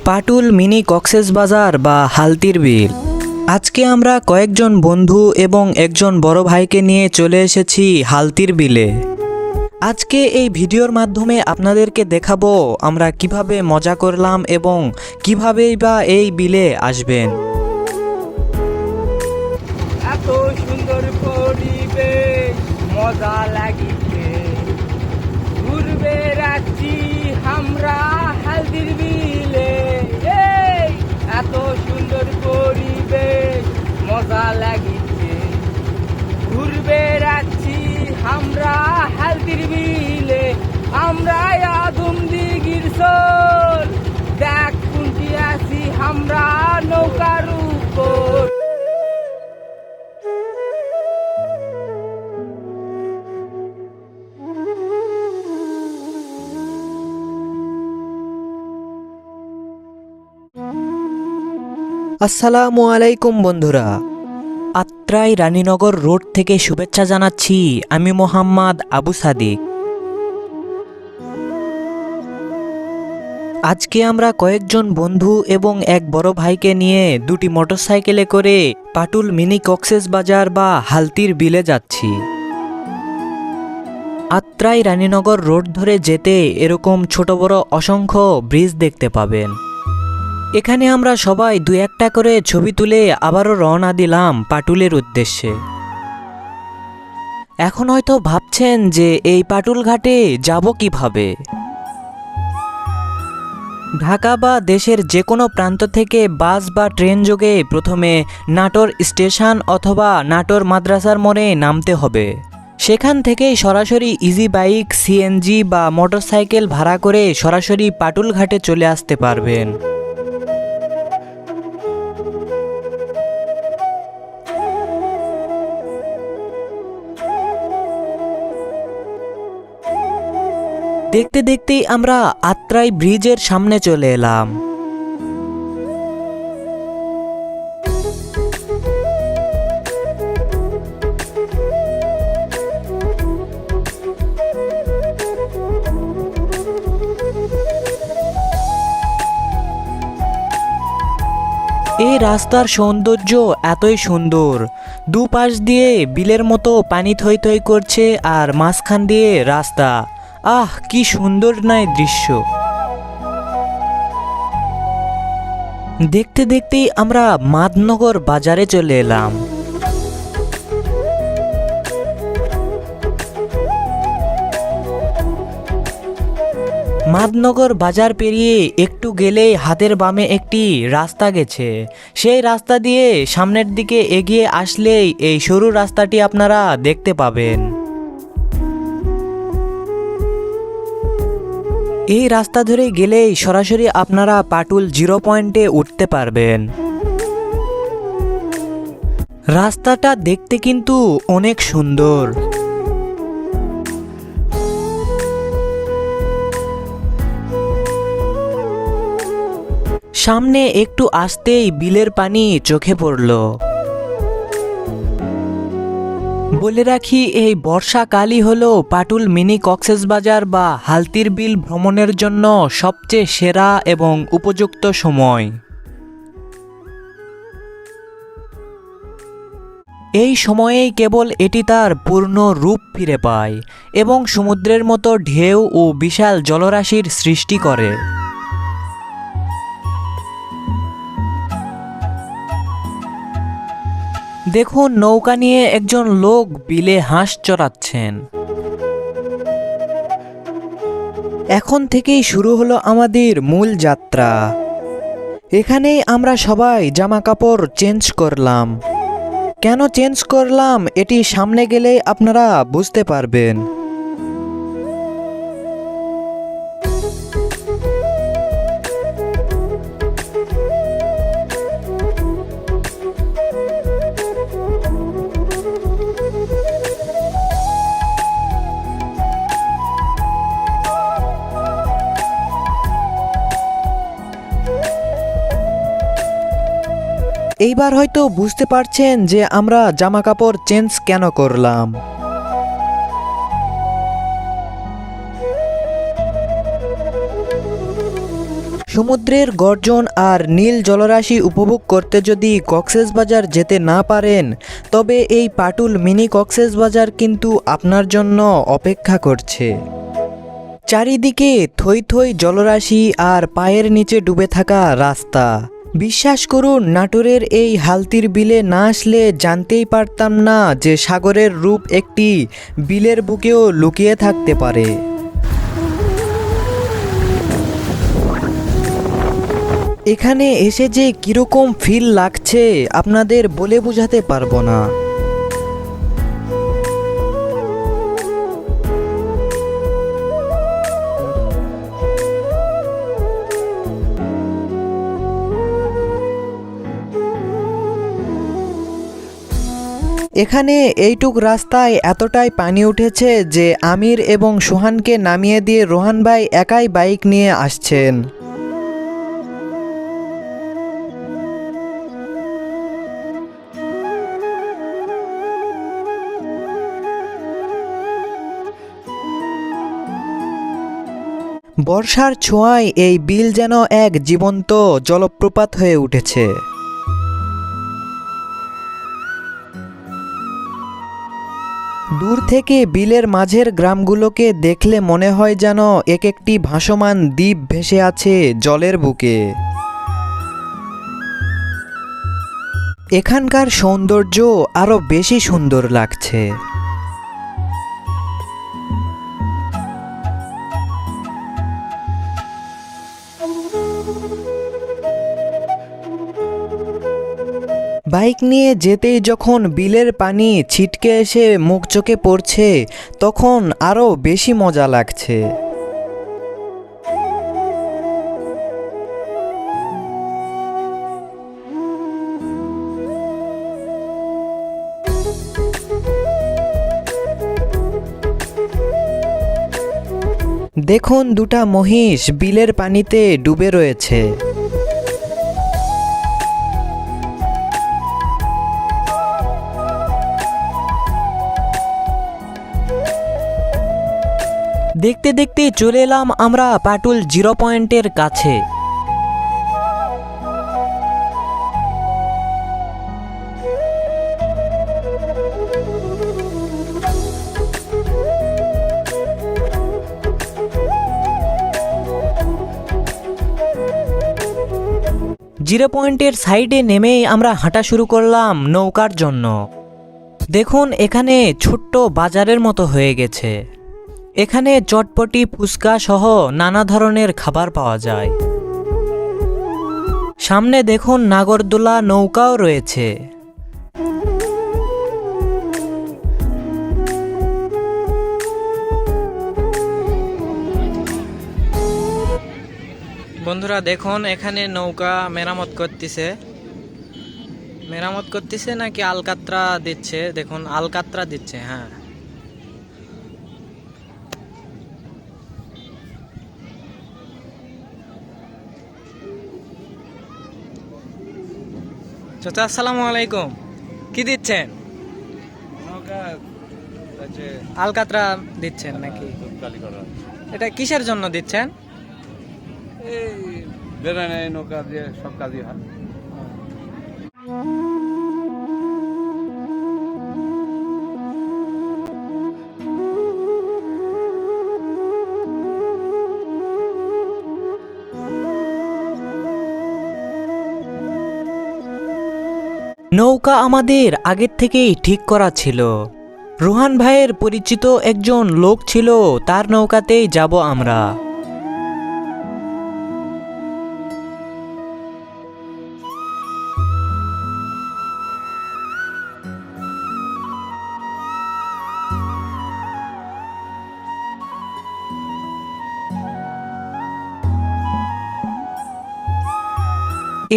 Patul mini Cox's Bazar বা হালতির বিল। আজকে আমরা কয়েকজন বন্ধু এবং একজন বড় ভাইকে নিয়ে চলে এসেছি হালতির বিলে। আজকে এই ভিডিওর মাধ্যমে আপনাদেরকে দেখাবো আমরা কিভাবে মজা করলাম এবং কিভাবেই বা এই বিলে আসবেন। এত সুন্দর পরিবেশ, মজা লাগিছে, ঘুরবে রাখছি আমরা হালদির বিলে। এই এত সুন্দর পরিবেশ, মজা লাগিছে, ঘুরবে রাখছি আমরা হালদির বিলে। আমরা আদম দিগির সোল, দেখ কুন্তি আছি আমরা নৌকার উপর। আসসালামু আলাইকুম বন্ধুরা, আত্রাই রানীনগর রোড থেকে শুভেচ্ছা জানাচ্ছি। আমি মোহাম্মদ আবু সাদিক। আজকে আমরা কয়েকজন বন্ধু এবং এক বড় ভাইকে নিয়ে দুটি মোটরসাইকেলে করে পাটুল মিনি কক্সবাজার বা হালতির বিলে যাচ্ছি। আত্রাই রানীনগর রোড ধরে যেতে এরকম ছোট বড় অসংখ্য ব্রিজ দেখতে পাবেন। এখানে আমরা সবাই দু একটা করে ছবি তুলে আবারও রওনা দিলাম পাটুলের উদ্দেশ্যে। এখন হয়তো ভাবছেন যে এই পাটুল ঘাটে যাব কিভাবে। ঢাকা বা দেশের যে কোনো প্রান্ত থেকে বাস বা ট্রেন যোগে প্রথমে নাটোর স্টেশন অথবা নাটোর মাদ্রাসার মোড়ে নামতে হবে। সেখান থেকেই সরাসরি ইজি বাইক, সিএনজি বা মোটরসাইকেল ভাড়া করে সরাসরি পাটুল ঘাটে চলে আসতে পারবেন। দেখতে দেখতেই আমরা আত্রাই ব্রিজের সামনে চলে এলাম। এই রাস্তার সৌন্দর্য এতই সুন্দর, দুপাশ দিয়ে বিলের মতো পানি থই থই করছে আর মাঝখান দিয়ে রাস্তা। আহ, কি সুন্দর নয় দৃশ্য। দেখতে দেখতেই আমরা মাদনগর বাজারে চলে এলাম। মাদনগর বাজার পেরিয়ে একটু গেলেই হাতের বামে একটি রাস্তা গেছে। সেই রাস্তা দিয়ে সামনের দিকে এগিয়ে আসলেই এই সরু রাস্তাটি আপনারা দেখতে পাবেন। এই রাস্তা ধরে গেলেই সরাসরি আপনারা পাটুল জিরো পয়েন্টে উঠতে পারবেন। রাস্তাটা দেখতে কিন্তু অনেক সুন্দর। সামনে একটু আসতেই বিলের পানি চোখে পড়ল। বলে রাখি, এই বর্ষাকালই হলো পাটুল মিনি কক্সবাজার বা হালতির বিল ভ্রমণের জন্য সবচেয়ে সেরা এবং উপযুক্ত সময়। এই সময়েই কেবল এটি তার পূর্ণ রূপ ফিরে পায় এবং সমুদ্রের মতো ঢেউ ও বিশাল জলরাশির সৃষ্টি করে। দেখুন, নৌকা নিয়ে একজন লোক বিলে হাঁস চড়াচ্ছেন। এখন থেকেই শুরু হলো আমাদের মূল যাত্রা। এখানেই আমরা সবাই জামা কাপড় চেঞ্জ করলাম। কেন চেঞ্জ করলাম এটি সামনে গেলেই আপনারা বুঝতে পারবেন। এইবার হয়তো বুঝতে পারছেন যে আমরা জামা কাপড় চেঞ্জ কেন করলাম। সমুদ্রের গর্জন আর নীল জলরাশি উপভোগ করতে যদি কক্সবাজার যেতে না পারেন, তবে এই পাটুল মিনি কক্সবাজার কিন্তু আপনার জন্য অপেক্ষা করছে। চারিদিকে থই থই জলরাশি আর পায়ের নিচে ডুবে থাকা রাস্তা। বিশ্বাস করুন, নাটোরের এই হালতির বিলে না আসলে জানতেই পারতাম না যে সাগরের রূপ একটি বিলের বুকেও লুকিয়ে থাকতে পারে। এখানে এসে যে কীরকম ফিল লাগছে আপনাদের বলে বোঝাতে পারবো না। এখানে এইটুক রাস্তায় এতটাই পানি উঠেছে যে আমির এবং সোহানকে নামিয়ে দিয়ে রোহান ভাই একাই বাইক নিয়ে আসছেন। বর্ষার ছোঁয়ায় এই বিল যেন এক জীবন্ত জলপ্রপাত হয়ে উঠেছে। দূর থেকে বিলের মাঝের গ্রামগুলোকে দেখলে মনে হয় যেন এক একটি ভাসমান দ্বীপ ভেসে আছে জলের বুকে। এখানকার সৌন্দর্য আরো বেশি সুন্দর লাগছে। বাইক নিয়ে যেতেই যখন বিলের পানি ছিটকে এসে মুখ চোখে পড়ছে, তখন আরও বেশি মজা লাগছে। দেখুন, দুটা মহিষ বিলের পানিতে ডুবে রয়েছে। দেখতে দেখতে চলে এলাম আমরা পাটুল 0 পয়েন্টের কাছে। জিরো পয়েন্টের সাইডে নেমেই আমরা হাঁটা শুরু করলাম নৌকার জন্য। দেখুন, এখানে ছোট্ট বাজারের মতো হয়ে গেছে। এখানে চটপটি, ফুচকা সহ নানা ধরনের খাবার পাওয়া যায়। সামনে দেখুন নাগরদোলা নৌকাও রয়েছে। বন্ধুরা দেখুন, এখানে নৌকা মেরামত করতেছে নাকি আলকাতরা দিচ্ছে। দেখুন, আলকাতরা দিচ্ছে। হ্যাঁ, চাচা আসসালামু আলাইকুম। কি দিচ্ছেন? আলকাতরা দিচ্ছেন নাকি? এটা কিসের জন্য দিচ্ছেন? নৌকা দিয়ে সব কাজই হয়। নৌকা আমাদের আগের থেকেই ঠিক করা ছিল। রোহান ভাইয়ের পরিচিত একজন লোক ছিল, তার নৌকাতেই যাব আমরা।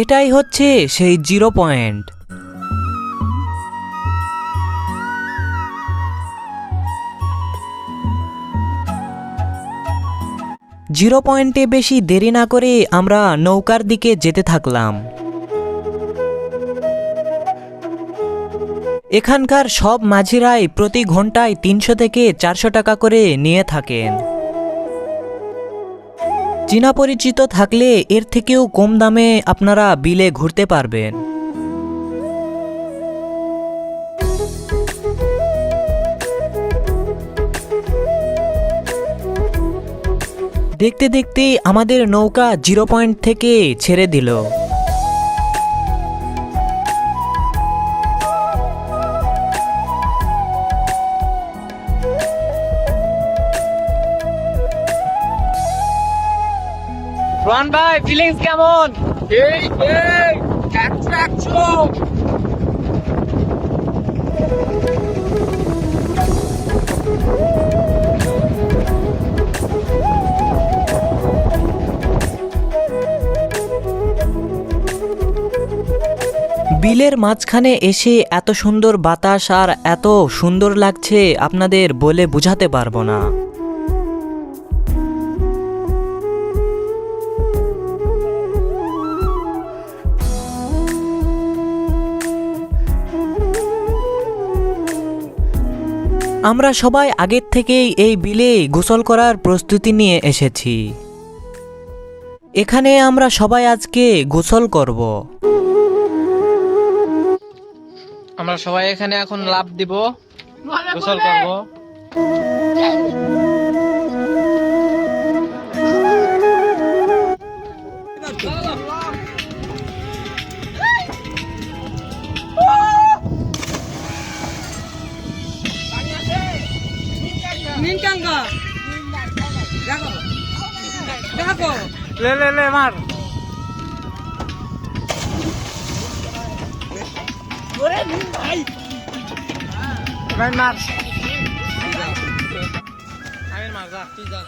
এটাই হচ্ছে সেই 0 পয়েন্ট। জিরো পয়েন্টে বেশি দেরি না করে আমরা নৌকার দিকে যেতে থাকলাম। এখানকার সব মাঝিরাই প্রতি ঘন্টায় 300 থেকে 400 টাকা করে নিয়ে থাকেন। চীনা পরিচিত থাকলে এর থেকেও কম দামে আপনারা বিলে ঘুরতে পারবেন। দেখতে দেখতে আমাদের নৌকা 0 পয়েন্ট থেকে ছেড়ে দিল। রোহান ভাই ফিলিংস কেমন? এই অ্যাট্রাকশন। বিলের মাঝখানে এসে এত সুন্দর বাতাস আর এত সুন্দর লাগছে আপনাদের বলে বোঝাতে পারবো না। আমরা সবাই আগের থেকেই এই বিলে গোসল করার প্রস্তুতি নিয়ে এসেছি। এখানে আমরা সবাই আজকে গোসল করব। আমরা সবাই এখানে এখন লাভ দিব, গোসল করব। লে লে লে মার। ভাই মার। আমি মার যা, তুই যা।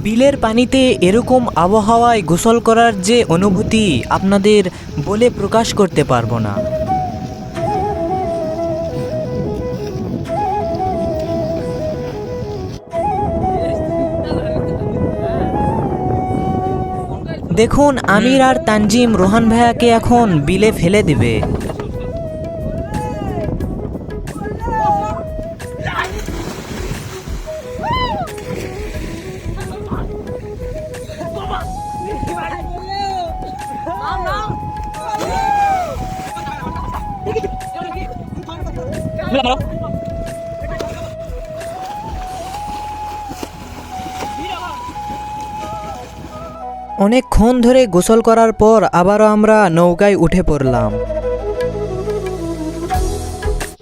বিলের পানিতে এরকম আবহাওয়ায় গোসল করার যে অনুভূতি আপনাদের বলে প্রকাশ করতে পারবো না। দেখুন আমির আর তানজিম রোহান ভাইয়াকে এখন বিলে ফেলে দিবে। অনেকক্ষণ ধরে গোসল করার পর আবারও আমরা নৌকায় উঠে পড়লাম।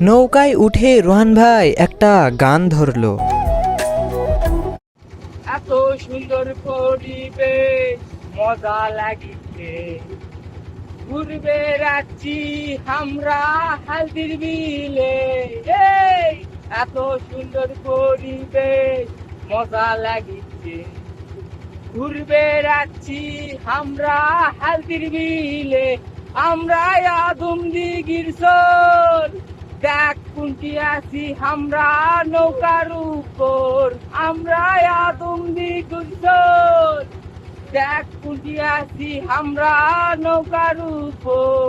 নৌকায় উঠে রোহান ভাই একটা গান ধরলো। এত সুন্দর পরিবেশ, মজা লাগিছে, ঘুরবে রাখছি আমরা হালদির বিলে। এই এত সুন্দর পরিবেশ, মজা লাগিছে, ঘুরবে রাখছি আমরা হালদির বিলে। আমরা আদম দিঘির চর, দেখ কুন্টি আছি আমরা নৌকার উপর। আমরা আদম দিঘির চর, দেখ কুন্টি আছি আমরা নৌকার উপর।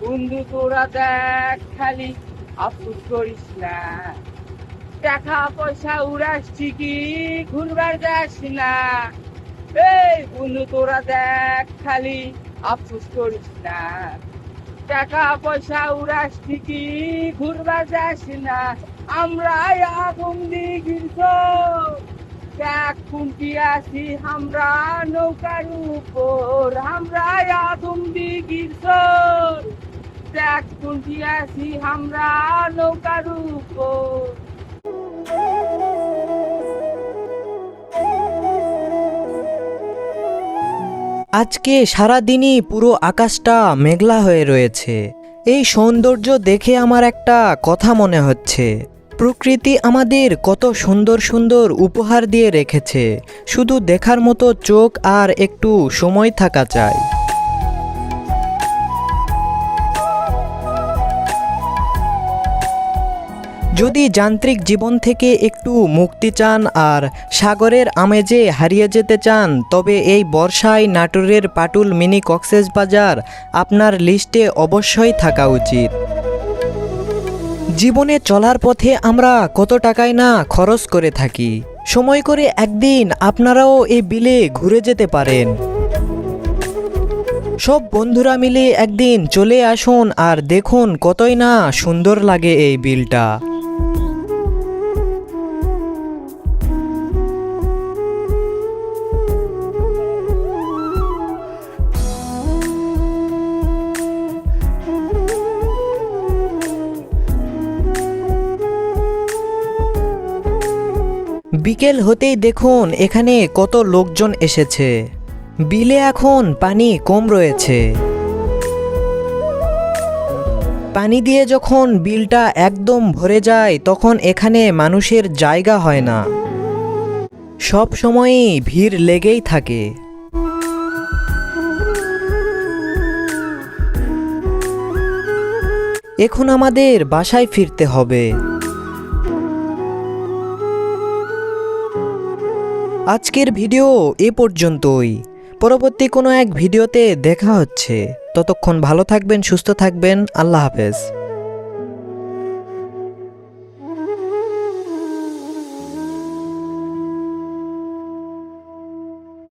বন্ধু তোরা দেখ খালি আফসোস করিস না, টাকা পয়সা উড়াস ঠিকই ঘুরবার যাস না। এই বন্ধু তোরা দেখ খালি আফসোস করিস না, টাকা পয়সা উড়াস ঠিকই ঘুরবার যাস না। আমরা আগুন দিঘির চর, দেখ কুন্টি আছি আমরা নৌকার উপর। আমরা আগুন দিঘির চর, দেখ কুন্টি আছি আমরা নৌকার উপর। আজকে সারাদিনই পুরো আকাশটা মেঘলা হয়ে রয়েছে। এই সৌন্দর্য দেখে আমার একটা কথা মনে হচ্ছে, প্রকৃতি আমাদের কত সুন্দর সুন্দর উপহার দিয়ে রেখেছে, শুধু দেখার মতো চোখ আর একটু সময় থাকা চাই। যদি যান্ত্রিক জীবন থেকে একটু মুক্তি চান আর সাগরের আমেজে হারিয়ে যেতে চান, তবে এই বর্ষায় নাটোরের পাটুল মিনি কক্সবাজার আপনার লিস্টে অবশ্যই থাকা উচিত। জীবনে চলার পথে আমরা কত টাকাই না খরচ করে থাকি। সময় করে একদিন আপনারাও এই বিলে ঘুরে যেতে পারেন। সব বন্ধুরা মিলে একদিন চলে আসুন আর দেখুন কতই না সুন্দর লাগে এই বিলটা। বিকেল হতেই দেখুন এখানে কত লোকজন এসেছে। বিলে এখন পানি কম রয়েছে। পানি দিয়ে যখন বিলটা একদম ভরে যায় তখন এখানে মানুষের জায়গা হয় না, সব সময়ই ভিড় লেগেই থাকে। এখন আমাদের বাসায় ফিরতে হবে। আজকের ভিডিও এ পর্যন্তই। পরবর্তী কোনো এক ভিডিওতে দেখা হচ্ছে। ততক্ষণ ভালো থাকবেন, সুস্থ থাকবেন। আল্লাহ হাফেজ।